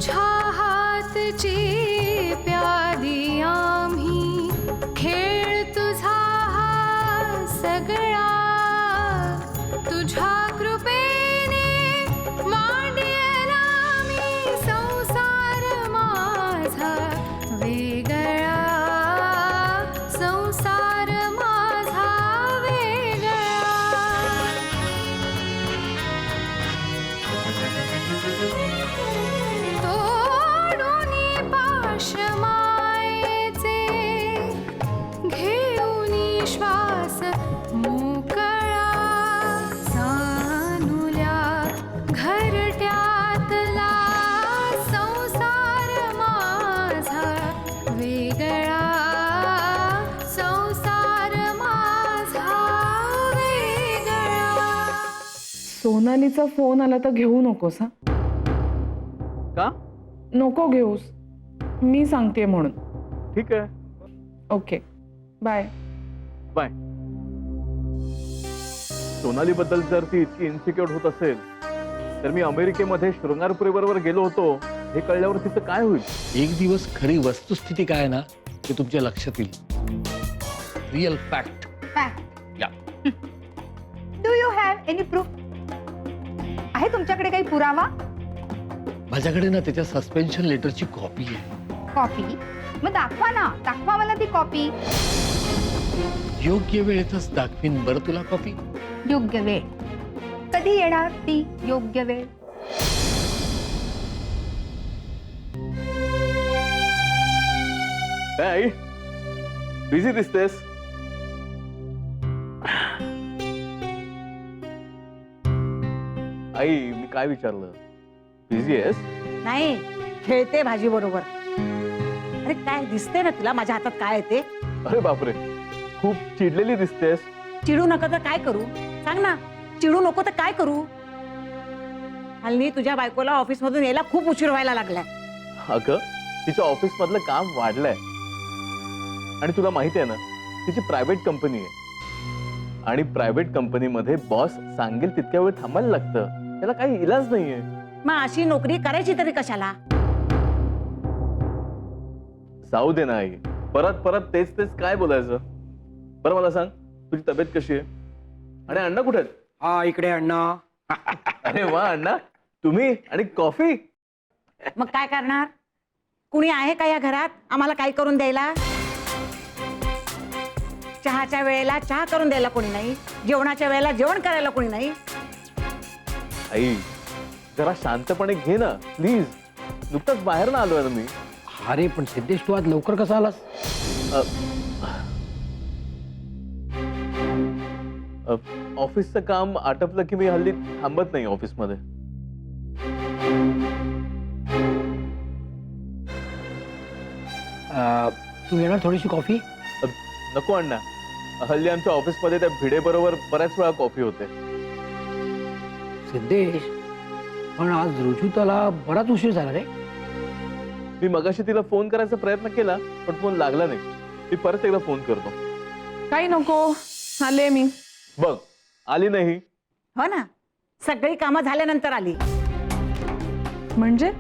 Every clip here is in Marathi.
तुझ्या हातची प्यादी आम्ही खेळ तुझा हा सगळा तुझ्या कृपेने मांडलेला मी संसार माझा वेगळा संसार माझा वेगळा तोडूनी पाश मायेचे घेऊनी श्वास मोकळा सानुल्या घरट्यातला संसार माझा वेगळा संसार माझा वेगळा. सोनालीचा फोन आला तर घेऊ नकोस हा. का? नको घेऊस, मी सांगते म्हणून. ठीक आहे, ओके बाय. बाय. सोनाली बद्दल जर ती इतकी इन्सिक्युअर होत असेल तर मी अमेरिकेमध्ये शृंगारपुरी बरोबर गेलो होतो हे कळल्यावर तिचं काय होईल? एक दिवस खरी वस्तुस्थिती काय आहे ना ते तुमच्या लक्षात येईल. Real fact. फॅक्ट. या. Do you have any proof? आहे तुमच्याकडे काही पुरावा? माझ्याकडे ना त्याच्या सस्पेन्शन लेटरची कॉपी आहे. कॉपी? मग दाखवा ना, दाखवा मला ती कॉपी. योग्य वेळेतच दाखवीन बरं तुला कॉपी. योग्य वेळ कधी येणार ती योग्य वेळ? काय आई, बिझी दिसतेस? आई, मी काय विचारलं? बिझी आहेस? नाही, खेळते भाजी बरोबर. अरे काय दिसते ना तुला माझ्या हातात काय आहे ते? अरे बापरे, खूप चिडलेली दिसतेस. चिडू नका तर काय करू? सांग ना, चिडू नको तर काय करू? हल्ली तुझ्या बायकोला ऑफिस मधून यायला खूप उशीर व्हायला लागलाय. अगं, तिच्या ऑफिस मधलं काम वाढलंय आणि तुला माहिती आहे ना, तिची प्रायव्हेट कंपनी आहे आणि प्रायव्हेट कंपनीमध्ये बॉस सांगेल तितक्या वेळ थांबायला लागतं. त्याला काही इलाज नाहीये. मग अशी नोकरी करायची तरी कशाला? जाऊ दे ना आई, परत परत तेच तेच काय बोलायचं? बरं मला सांग, तुझी तब्येत कशी आहे? आणि अण्णा कुठे आहेत? हा इकडे अण्णा. अरे वा अण्णा, तुम्ही आणि कॉफी. मग काय करणार? कुणी आहे का या घरात आम्हाला काय करून द्यायला? चहाच्या वेळेला चहा करून द्यायला कोणी नाही, जेवणाच्या वेळेला जेवण करायला कोणी नाही. आई, जरा शांतपणे घे ना प्लीज. नुकताच बाहेर ना आलोय ना मी. अरे पण सिद्धेश तू आज लवकर कसा आलास? ऑफिसचं काम आटपलं की मी हल्ली थांबत नाही ऑफिसमध्ये. तू येणार थोडीशी कॉफी? नको अण्णा, हल्ली आमच्या ऑफिसमध्ये त्या भिडे बरोबर बऱ्याच वेळा कॉफी होते. सिद्धेश पण आज रुजुताला बराच उशीर झाला रे. मी मगाशी तिला फोन करायचा प्रयत्न केला पण फोन लागला नाही. मी परत एकदा फोन करतो. काही नको, आले मी. बघ, आली नाही. हो ना, सगळी कामं झाल्यानंतर आली. म्हणजे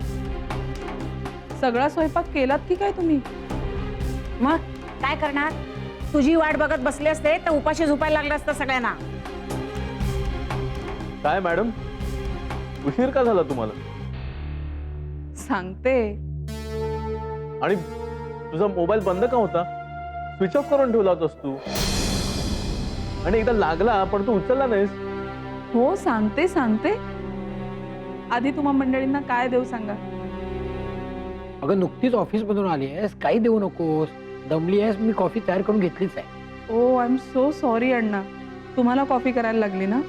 सगळा स्वयंपाक केलात की काय तुम्ही? मग काय करणार? तुझी वाट बघत बसले असते तर उपाशी झोपायला लागलं असतं सगळ्यांना. काय मॅडम, उशीर का झाला तुम्हाला? सांगते. आणि तुझा मोबाईल बंद का होता? स्विच ऑफ करून ठेवला होतास तू. आणि एकदा लागला पण तू उचलला नाहीस. हो सांगते सांगते. आधी तुम्हा मंडळींना काय देऊ सांगा. अगं नुकतीच ऑफिस मधून आली आहेस, काही देऊ नकोस. दमली आहेस, मी कॉफी तयार करून घेतलीच आहे. ओ आय एम सो सॉरी अण्णा, तुम्हाला कॉफी करायला लागली ना?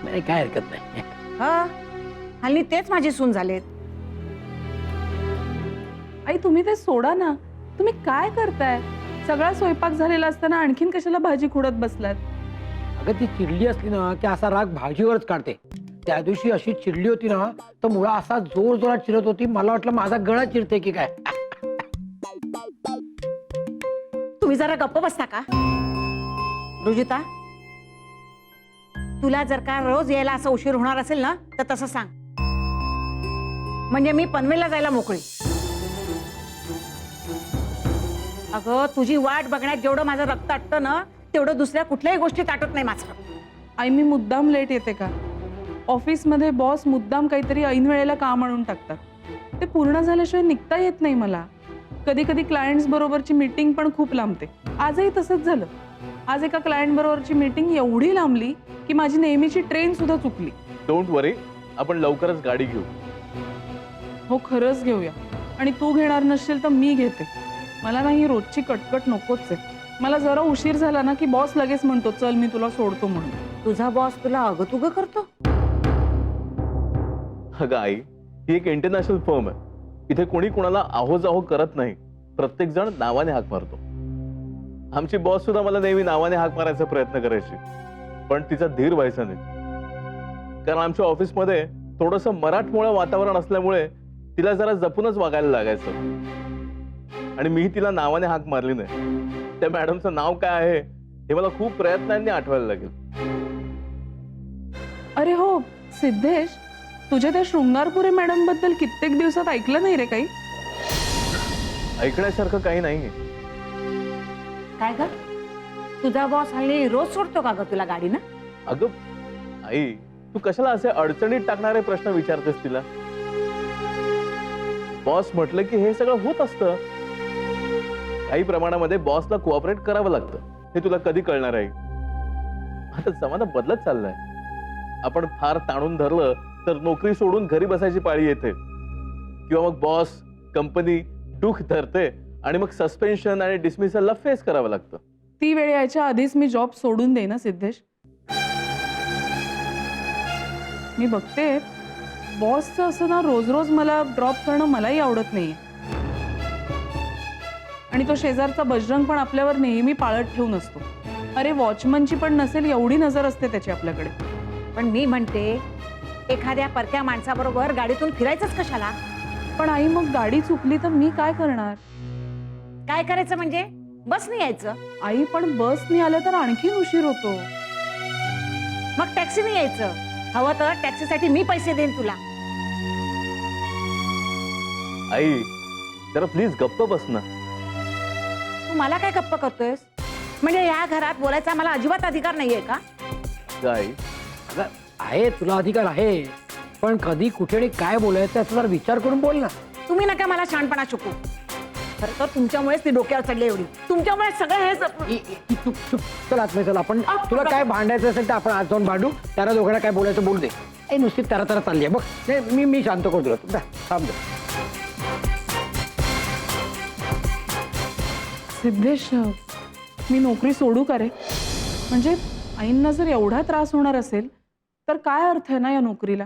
नाही काय हरकत नाही. हा, हल्ली तेच माझी सून झालेत. आई तुम्ही ते सोडा ना. तुम्ही काय करताय? सगळा स्वयंपाक झालेला असताना आणखीन कशाला भाजी खुडत बसलात? अगं ती चिडली असली ना की असा राग भाजीवरच काढते. त्या दिवशी अशी चिडली होती ना तर मुळा असा जोर जोरात चिरत होती, मला वाटलं माझा गळा चिरते की काय. तुम्ही जरा गप्प बसता का? रुजुता, तुला जर का रोज यायला असं उशीर होणार असेल ना तर तसं सांग. म्हणजे मी पनवेलला जायला मोकळी. अगं तुझी वाट बघण्यात जेवढं माझं रक्त आटतं ना तेवढं दुसऱ्या कुठल्याही गोष्टीत आटत नाही माझं. आई मी मुद्दाम लेट येते का? ऑफिसमध्ये बॉस मुद्दाम काहीतरी ऐन वेळेला काम आणून टाकतात. ते पूर्ण झाल्याशिवाय निघता येत नाही मला. कधी कधी क्लायंट्स बरोबरची मीटिंग पण खूप लांबते. आजही तसंच झालं. आज एका क्लायंट बरोबरची मीटिंग एवढी लांबली की माझी नेहमीची ट्रेन सुद्धा चुकली. डोंट वरी, आपण लवकरच गाडी घेऊ. हो खरंच घेऊया. आणि तू घेणार नसशील तर मी घेते. मला ना ही रोजची कटकट नकोच आहे. मला जरा उशीर झाला ना की बॉस लगेच म्हणतो चल मी तुला सोडतो म्हणून. तुझा बॉस तुला अगतुग करतो? अगं आई, ही एक इंटरनॅशनल फर्म आहे. इथे कोणी कोणाला आहो जाहो करत नाही. प्रत्येक जण नावाने हाक मारतो. आमची बॉस सुद्धा मला नेहमी नावाने हाक मारायचा प्रयत्न करायची, पण तिचा धीर व्हायचा नाही. कारण आमच्या ऑफिसमध्ये थोडंसं मराठमोळं वातावरण असल्यामुळे तिला जरा जपूनच वागायला लागायचं. आणि मी तिला नावाने हाक मारली नाही. त्या मॅडमचं नाव काय आहे हे मला खूप प्रयत्नांनी आठवायला लागेल. अरे हो सिद्धेश, तुझ्या त्या शृंगारपुरे मॅडम बद्दल कित्येक दिवसात ऐकलं नाही रे काही? ऐकण्यासारखं काही नाहीये. काय ग तुझा बॉस हल्ली रोज सोडतो का ग तुला गाडीनं? अगं आई, तू कशाला असे अडचणीत टाकणारे प्रश्न विचारतेस तिला? बॉस म्हटलं की हे सगळं होत असतं. काही प्रमाणामध्ये बॉसला कोऑपरेट करावं लागतं. हे तुला कधी कळणार आहे? आता जमाना बदलत चाललाय. आपण फार ताणून धरलं तर नोकरी सोडून घरी बसायची पाळी येते, किंवा मग बॉस कंपनी दुःख धरते आणि मग सस्पेन्शन आणि डिसमिसलला फेस करावं लागतं. ती वेळ यायच्या आधीच मी जॉब सोडून देईन ना सिद्धेश. मी बघते बॉसचं असं ना रोज रोज मला ड्रॉप करणं मलाही आवडत नाहीये. आणि तो शेजारचा बजरंग पण आपल्यावर नेहमी पाळत ठेवून असतो. अरे वॉचमनची पण नसेल एवढी नजर असते त्याची आपल्याकडे. पण मी म्हणते एखाद्या परक्या माणसाबरोबर गाडीतून फिरायचंच कशाला? पण आई मग गाडी चुकली तर मी काय करणार? काय करायचं म्हणजे बसने यायचं. आई पण बसनी आलं तर आणखी उशीर होतो. मग टॅक्सीने यायचं. हवं तर टॅक्सीसाठी मी पैसे देईन तुला. आई जरा प्लीज गप्प बस ना. तू मला काय गप्प करतोयस? म्हणजे या घरात बोलायचा मला अजिबात अधिकार नाहीये का? आई अगं, आहे तुला अधिकार आहे, पण कधी कुठे आणि काय बोलायचं याचा जरा विचार करून बोल ना. तुम्ही नका मला शहाणपणा शिकू. खरं तर तुमच्यामुळेच ती डोक्यावर चढली एवढी. तुमच्यामुळे सगळं हे चुप चुप चल आत्मे चल. आपण तुला काय भांडायचं असेल तर आपण आज जाऊन भांडू. त्याला दोघांना काय बोलायचं बोलू दे. ए नुसती तरा चालली आहे बघ. नाही मी शांत करतो तुला. जा, थांब जा. सिद्धेश मी नोकरी सोडू का रे? म्हणजे आईंना जर एवढा त्रास होणार असेल तर काय अर्थ आहे ना या नोकरीला?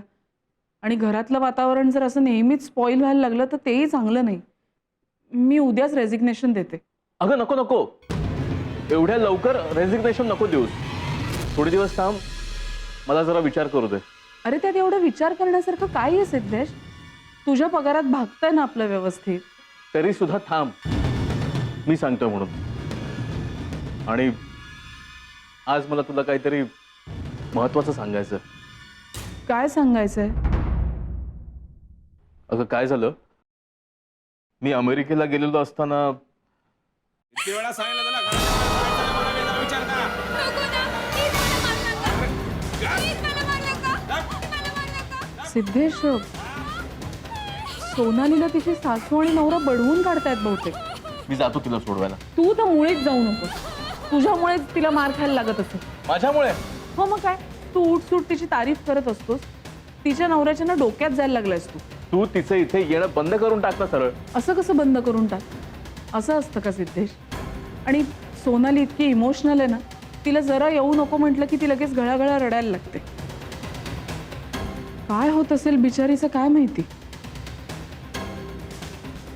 आणि घरातलं वातावरण जर असं नेहमीच स्पॉइल व्हायला लागलं तर तेही चांगलं नाही. मी उद्याच रेजिग्नेशन देते. अगं नको नको, एवढ्या लवकर रेजिग्नेशन नको देऊस. थोडे दिवस थांब, मला जरा विचार करू दे. अरे त्यात एवढं विचार करण्यासारखं काय आहे सिद्धेश? तुझ्या पगारात भागतंय ना आपलं व्यवस्थित. तरी सुद्धा थांब, मी सांगतोय म्हणून. आणि आज मला तुला काहीतरी महत्वाचं सांगायचं. काय सांगायचंय? अगं काय झालं, मी अमेरिकेला गेलेलो असताना किती वेळा सांगितलं तुला घराच्या बाहेर जायचं नाही, मला वेगळा विचार करा. सिद्धेश सोनालीला तिची सासू आणि नवरा बडवून काढतायत बहुतेक. मी जातो तिला सोडवायला. तू तर मुळेच जाऊ नकोस. तुझ्यामुळेच तिला मार खायला लागत असेल. माझ्यामुळे? हो मग काय, तू उठसूट तिची तारीफ करत असतोस. तिच्या नवऱ्याच्या ना डोक्यात जायला लागलायस तू. तू तिचं इथे येणं बंद करून टाक ना सरळ. असं कसं बंद करून टाक? असं असतं का सिद्धेश? आणि सोनाली इतकी इमोशनल आहे ना, तिला जरा येऊ नको म्हटलं की ती लगेच गळागळा रडायला लागते. काय होत असेल बिचारीचं काय माहिती.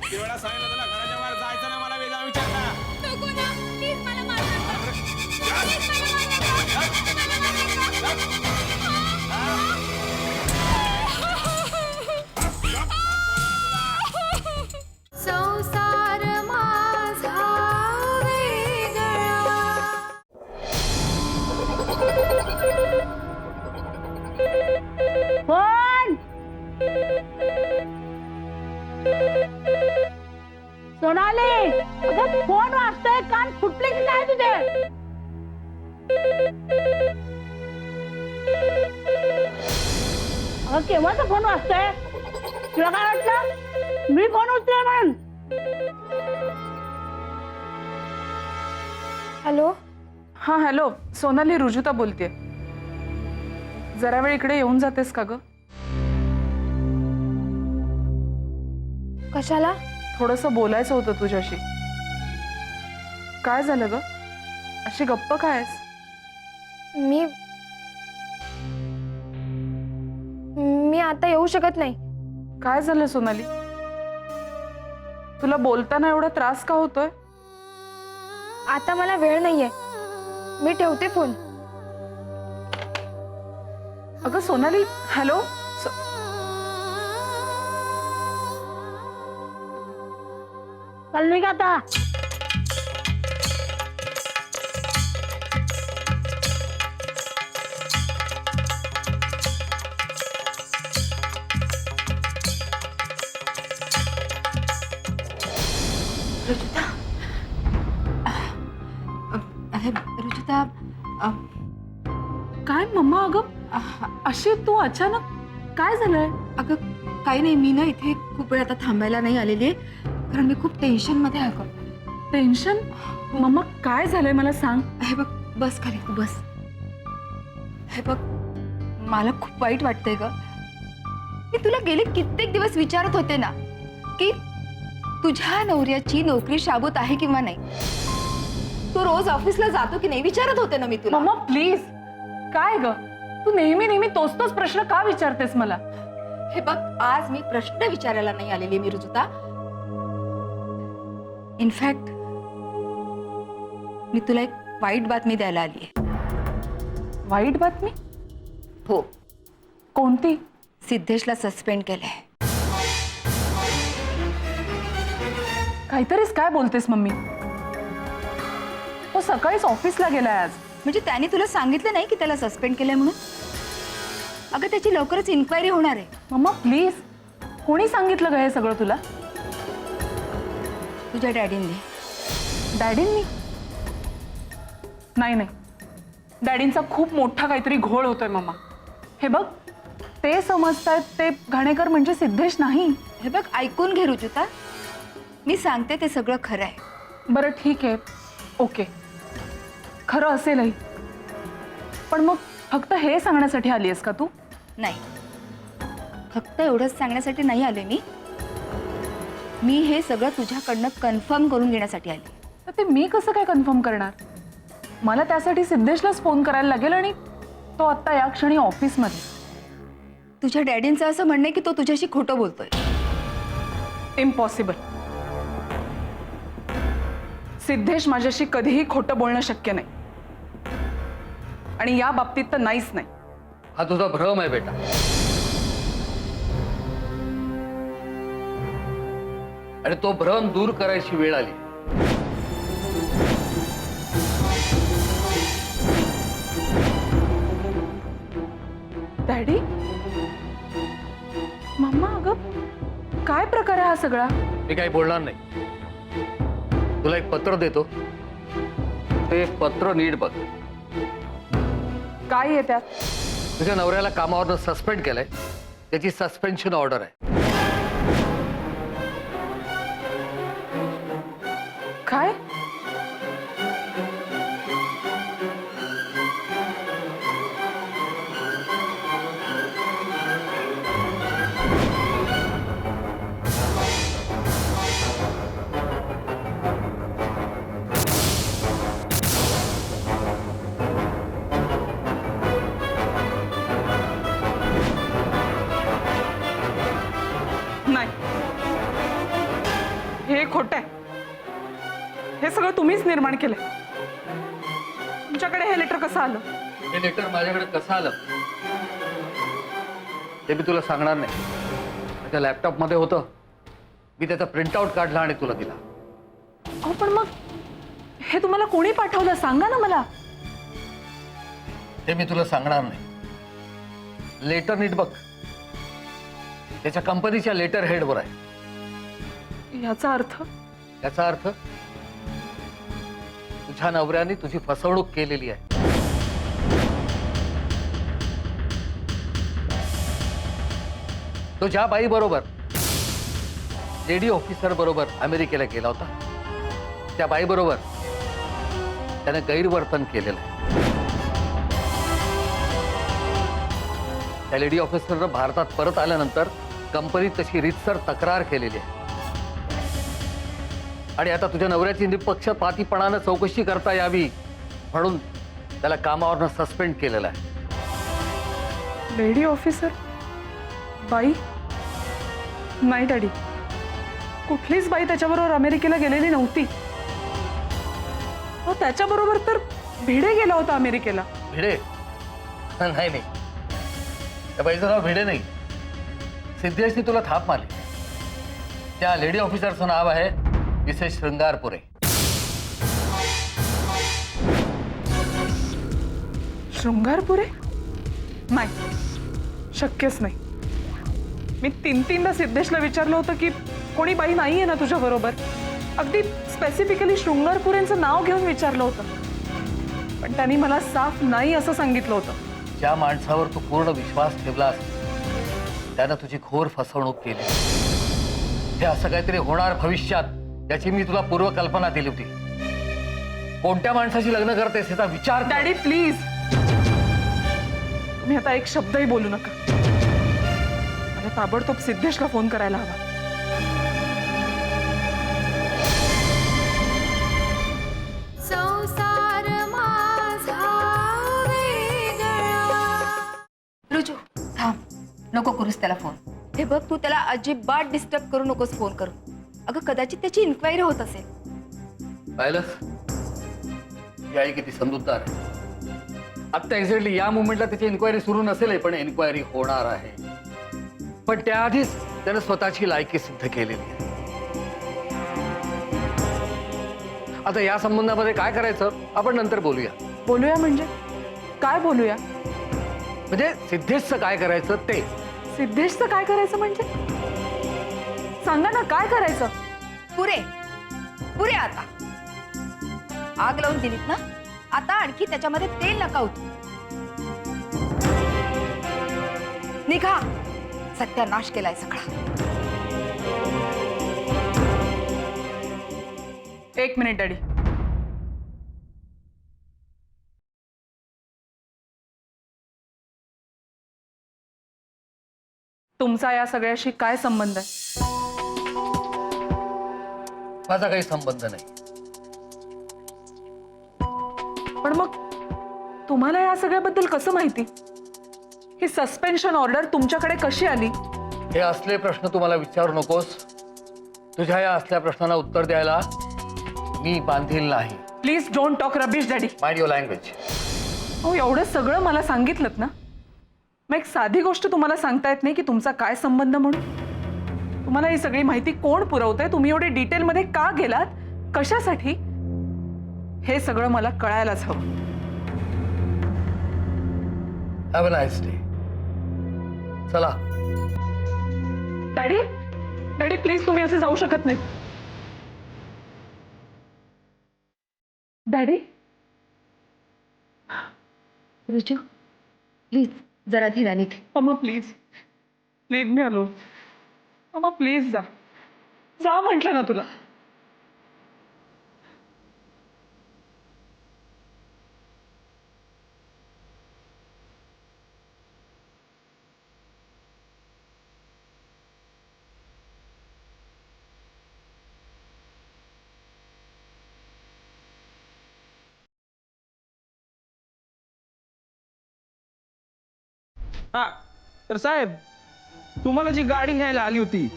किती वेळा सांगितलं तुला घराच्या बाहेर जायचं नाही, मला वेगळा विचार करा. संसार माझा वेगळा. कोण? सोनाली अगं फोन वाजतोय, कान फुटले की काय तुझे? अगं केव्हाचा फोन वाजतोय? तुला काय वाटलं मी फोन उचलला म्हणून? हॅलो. हा हॅलो, सोनाली, रुजुता बोलतेय. जरा वेळ इकडे येऊन जातेस का ग? कशाला? थोडंसं बोलायचं होतं तुझ्याशी. काय झालं ग? अशी गप्प काय आहेस? मी आता येऊ शकत नाही. काय झालं सोनाली? तुला बोलताना एवढा त्रास का होतोय? आता मला वेळ नाहीये. मी ठेवते फोन. अगं सोनाली, हॅलो. चल निघ आता. रुजुता काय मम्मा? अगं अशी तू अचानक काय झालंय? अगं काही नाही, मी ना इथे खूप वेळ आता थांबायला नाही आलेली आहे, कारण मी खूप टेन्शन मध्ये आहे अगं. टेन्शन? मम्मा काय झालंय मला सांग. हे बघ, बस खाली तू बस. हे बघ, मला खूप वाईट वाटतंय ग. मी तुला गेले कित्येक दिवस विचारत होते ना की तुझ्या नवऱ्याची नोकरी शाबूत आहे किंवा नाही. तो रोज ऑफिसला जातो की नाही विचारत होते ना मी तुला. Mama please. काय ग, तू नेहमी तोच प्रश्न का विचारतेस मला? हे बघ, आज मी प्रश्न विचारायला नाही आलेली मी रुजुता. इनफॅक्ट मी तुला एक वाईट बातमी द्यायला आली आहे. वाईट बातमी? हो, कोणती? सिद्धेशला सस्पेंड केलंय. काहीतरीच काय बोलतेस मम्मी? तो सकाळीच ऑफिसला गेलाय आज. म्हणजे त्याने तुला सांगितलं नाही की त्याला सस्पेंड केलंय म्हणून? अगं त्याची लवकरच इन्क्वायरी होणार आहे. Mama please. कोणी सांगितलं ग हे सगळं तुला? तुझ्या डॅडींनी. डॅडींनी? नाही, डॅडींचा खूप मोठा काहीतरी घोळ होतोय मम्मा. हे बघ, ते समजतायत ते घाणेकर म्हणजे सिद्धेश नाही. हे बघ, ऐकून घे रुजुता, मी सांगते ते सगळं खरं आहे. बरं ठीक आहे, ओके, खरं असेलही. पण मग फक्त हे सांगण्यासाठी आली आहेस का तू? नाही, फक्त एवढंच सांगण्यासाठी नाही आले मी हे सगळं तुझ्याकडनं कन्फर्म करून घेण्यासाठी आले. तर ते मी कसं काय कन्फर्म करणार? मला त्यासाठी सिद्धेशलाच फोन करायला लागेल आणि तो आत्ता या क्षणी ऑफिसमध्ये. तुझ्या डॅडींचं असं म्हणणं आहे की तो तुझ्याशी खोटं बोलतोय. इम्पॉसिबल. सिद्धेश माझ्याशी कधीही खोटं बोलणं शक्य नाही, आणि या बाबतीत तर नाहीच नाही. हा तुझा भ्रम आहे बेटा. आणि तो भ्रम दूर करायची वेळ आली. डॅडी, मम्मा, अगं काय प्रकार आहे हा सगळा? मी काही बोलणार नाही. तुला एक पत्र देतो, ते पत्र नीट बघ. काय आहे त्यात? तुझ्या नवऱ्याला कामावरनं सस्पेंड केलंय, त्याची सस्पेन्शन ऑर्डर आहे. काय? नाही, हे खोटं आहे. हे सगळं तुम्हीच निर्माण केलंय. तुमच्याकडे हे लेटर कसं आलं? हे लेटर माझ्याकडे कसं आलं ते मी तुला सांगणार नाही. माझ्या लॅपटॉपमध्ये होतं, मी त्याचा प्रिंटआउट काढला आणि तुला दिला. अहो पण मग हे तुम्हाला कोणी पाठवलं सांगा ना मला. ते मी तुला सांगणार नाही. लेटर नीट बघ, त्याच्या कंपनीच्या लेटर हेडवर आहे. याचा अर्थ? याचा अर्थ तुझ्या नवऱ्याने तुझी फसवणूक केलेली आहे. तो ज्या बाई बरोबर लेडी ऑफिसर बरोबर अमेरिकेला गेला होता त्या बाई बरोबर त्याने गैरवर्तन केलेलं आहे. त्या लेडी ऑफिसरनं भारतात परत आल्यानंतर कंपनीत तशी रीतसर तक्रार केलेली आहे आणि आता तुझ्या नवऱ्याची निपक्षपातीपणानं चौकशी करता यावी म्हणून त्याला कामावरनं सस्पेंड केलेलं आहे. लेडी ऑफिसर बाई नाही डॅडी, कुठलीच बाई त्याच्याबरोबर अमेरिकेला गेलेली नव्हती. हो त्याच्याबरोबर तर भिडे गेला होता अमेरिकेला. भिडे? नाही नाही, त्या बाईचं नाव भिडे नाही. सिद्धेशने तुला थाप मारली. त्या लेडी ऑफिसरचं नाव आहे मिसेस शृंगारपुरे. शृंगारपुरे? नाही, शक्यच नाही. मी 3-3दा सिद्धेशला विचारलं होतं की कोणी बाई नाहीये ना तुझ्या बरोबर. अगदी स्पेसिफिकली शृंगारपुरेंचं नाव घेऊन विचारलं होतं, पण त्यांनी मला साफ नाही असं सांगितलं होतं. ज्या माणसावर तू पूर्ण विश्वास ठेवलास त्यानं तुझी घोर फसवणूक केली. हे असं काहीतरी होणार भविष्यात याची मी तुला पूर्वकल्पना दिली होती. कोणत्या माणसाशी लग्न करतेस याचा विचार कर. डॅडी प्लीज, तुम्ही आता एक शब्दही बोलू नका. मला ताबडतोब सिद्धेशला फोन करायला हवा. संसार माझा वेगळा. रुजू थांब, नको करूस त्याला फोन. हे बघ, तू त्याला अजिबात डिस्टर्ब करू नकोस फोन करून. अगं कदाचित त्याची इन्क्वायरी होत असेल. पाहिलंस ही आई किती समजूतदार आहे. आता एक्झॅक्टली या मुवमेंटला त्याची इन्क्वायरी सुरू नसेल, पण इन्क्वायरी होणार आहे. पण त्याआधीच त्यानं स्वतःची लायकी सिद्ध केलेली आहे. आता या संबंधामध्ये काय करायचं आपण नंतर बोलूया. बोलूया म्हणजे काय बोलूया? म्हणजे सिद्धेशचं काय करायचं ते. सिद्धेशचं काय करायचं म्हणजे सांगा ना, काय करायचं? पुरे पुरे आता आग लावून दिलीत ना, आता आणखी त्याच्यामध्ये तेल नका ओतू. निघा, सत्यानाश केलाय सगळा. 1 मिनिट डॅडी. तुमचा या सगळ्याशी काय संबंध आहे? माझा काही संबंध नाही. पण मग तुम्हाला या सगळ्याबद्दल कसं माहिती? ही सस्पेन्शन ऑर्डर तुमच्याकडे कशी आली? हे असले प्रश्न तू मला विचारू नकोस. तुझ्या या असल्या प्रश्नांना उत्तर द्यायला मी बांधील नाही. Please don't talk rubbish daddy. Mind your language. हो एवढं सगळं मला सांगितलं ना, मग एक साधी गोष्ट तुम्हाला सांगता येत नाही की तुमचा काय संबंध म्हणून? तुम्हाला ही सगळी माहिती कोण पुरवतंय? तुम्ही एवढे डिटेलमध्ये का गेलात? कशासाठी? हे सगळं मला कळायलाच हवं. Have a nice day. चला. डॅडी डॅडी प्लीज, तुम्ही असे जाऊ शकत नाही. डॅडी रुजू प्लीज जरा धीराने. अम्मा प्लीज प्लीज, मी आलो. अम्मा प्लीज जा जा म्हटलं ना तुला. हा तर साहेब, तुम्हाला जी गाडी घ्यायला आली होती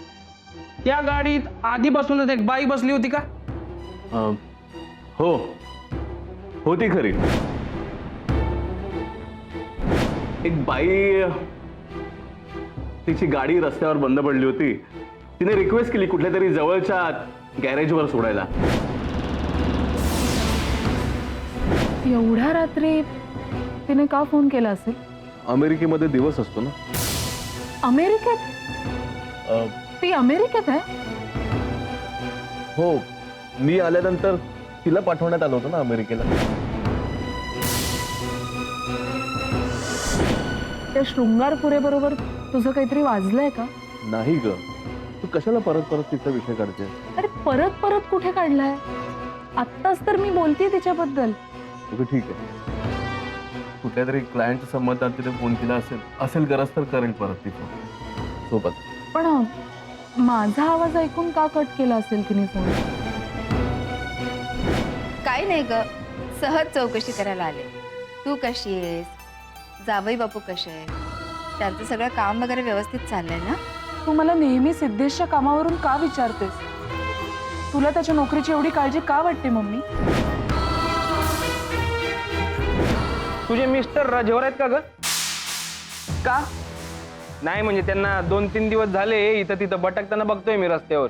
त्या गाडीत आधीपासूनच एक बाई बसली होती का? हो, होती खरी. एक बाई, तिची गाडी रस्त्यावर बंद पडली होती. तिने रिक्वेस्ट केली कुठल्या तरी जवळच्या गॅरेजवर सोडायला. एवढ्या रात्री तिने का फोन केला असेल? अमेरिकेमध्ये दिवस असतो ना. अमेरिकेत? ती अमेरिकेत आहे? हो, मी आल्यानंतर तिला पाठवण्यात आलं होतं ना अमेरिकेला. त्या शृंगारपुरे बरोबर तुझं काहीतरी वाजलंय का? नाही ग, तू कशाला परत परत तिचा विषय काढते? अरे परत परत कुठे काढलाय? आत्ताच तर मी बोलतेय तिच्याबद्दल. ओके ठीक आहे, कुठल्या तरी क्लायंटच्या संबंधात तिने फोन केला असेल गरज तर करेल परत ती फोन सोबत. पण माझा आवाज ऐकून का कट केला असेल तिने फोन? काय नाही ग, सहज चौकशी करायला आले. तू कशी आहेस, जावई बापू कसे आहे, त्यांचं सगळं काम वगैरे व्यवस्थित चाललंय ना? तू मला नेहमी सिद्धेशच्या कामावरून का विचारतेस? तुला त्याच्या नोकरीची एवढी काळजी का वाटते मम्मी? तुझे मिस्टर रजेवर आहेत का ग? का नाही म्हणजे त्यांना 2-3 दिवस झाले इथं तिथं भटकताना बघतोय मी रस्त्यावर.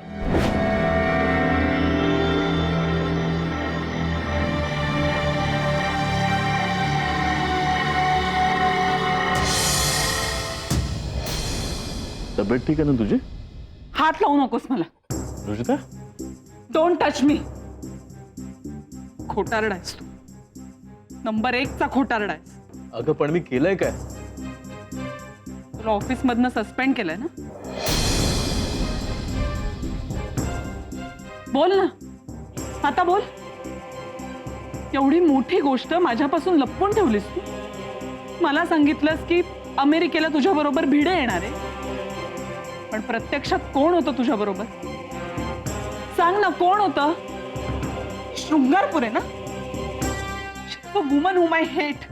तब्येत ठीक आहे ना तुझी? हात लावू नकोस मला. Ruchita, don't touch me. खोटारडा आहेस तू, नंबर 1चा खोटारडा आहेस. अगं पण मी केलंय काय? तुला ऑफिस मधनं सस्पेंड केलंय ना? बोल ना, आता बोल. एवढी मोठी गोष्ट माझ्यापासून लपवून ठेवलीस तू. मला सांगितलंस की अमेरिकेला तुझ्या बरोबर भिडे येणार आहे, पण प्रत्यक्षात कोण होतं तुझ्या बरोबर? सांग ना, कोण होतं? शृंगारपुरे ना? Woman whom I hate.